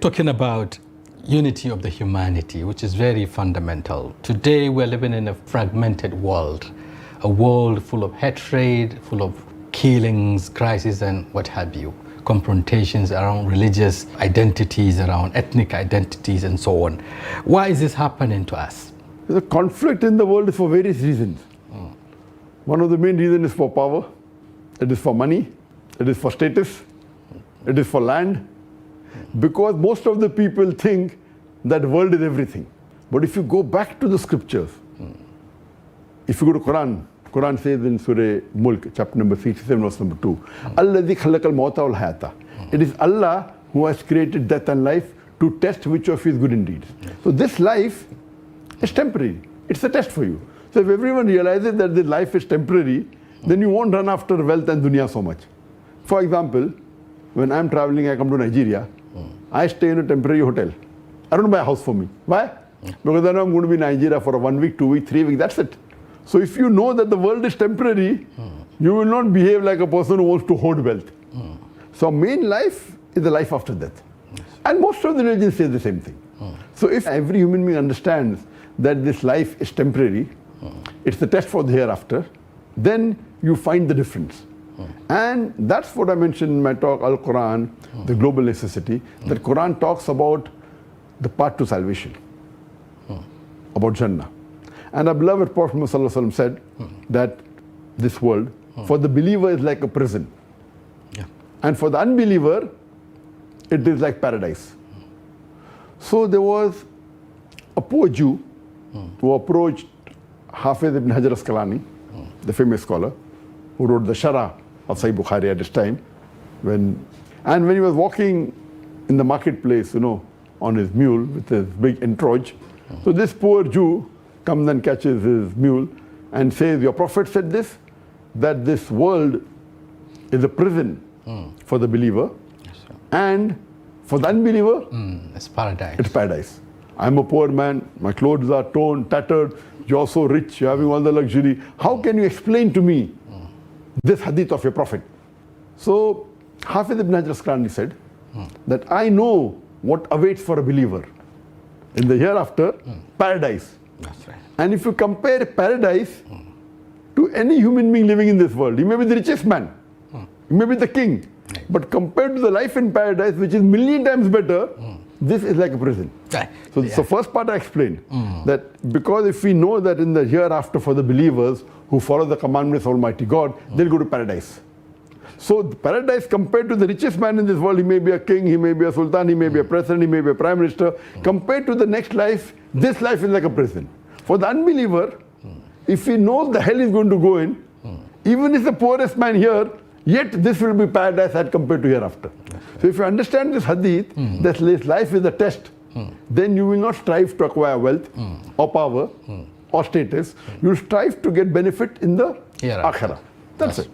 talking about unity of the humanity, which is very fundamental. Today we're living in a fragmented world, a world full of hatred, full of killings, crises, and what have you. Confrontations around religious identities, around ethnic identities, and so on. Why is this happening to us? The conflict in the world is for various reasons. One of the main reasons is for power, it is for money, it is for status, it is for land. Because most of the people think that the world is everything. But if you go back to the scriptures, if you go to Quran says in Surah Mulk, chapter number 67, verse number 2, Alladhi khalaqal mawta wal hayata. It is Allah who has created death and life to test which of his good deeds. So this life is temporary. It's a test for you. So if everyone realizes that this life is temporary, then you won't run after wealth and dunya so much. For example, when I'm traveling, I come to Nigeria, I stay in a temporary hotel. I don't buy a house for me. Why? Because I know I'm going to be in Nigeria for 1 week, 2 weeks, 3 weeks, that's it. So if you know that the world is temporary, you will not behave like a person who wants to hoard wealth. So main life is the life after death. And most of the religions say the same thing. So if every human being understands that this life is temporary, it's the test for the hereafter, then you find the difference. And that's what I mentioned in my talk, Al-Quran, the global necessity, that Quran talks about the path to salvation, about Jannah. And our beloved Prophet Muhammad said that this world, for the believer, is like a prison. And for the unbeliever, it is like paradise. So there was a poor Jew who approached Hafiz ibn Hajar Asqalani, the famous scholar, who wrote the Sharah of Sahih Bukhari at this time. When he was walking in the marketplace, on his mule with his big entourage, so this poor Jew comes and catches his mule and says, your prophet said this, that this world is a prison for the believer, and for the unbeliever, it's paradise. It's paradise. I'm a poor man, my clothes are torn, tattered, you're so rich, you're having all the luxury. How can you explain to me this hadith of your prophet? So Hafiz ibn Hajar Asqalani said that I know what awaits for a believer in the hereafter, paradise. That's right. And if you compare paradise to any human being living in this world, he may be the richest man, he may be the king, but compared to the life in paradise, which is million times better, this is like a prison. Right. So the first part I explained, that because if we know that in the hereafter for the believers who follow the commandments of Almighty God, they'll go to paradise. So the paradise compared to the richest man in this world, he may be a king, he may be a sultan, he may be a president, he may be a prime minister. Compared to the next life, this life is like a prison. For the unbeliever, if he knows the hell he's going to go in, even if the poorest man here, yet this will be paradise as compared to hereafter. So if you understand this hadith, that this life is a test, then you will not strive to acquire wealth or power or status. You will strive to get benefit in the akhirah. That's it.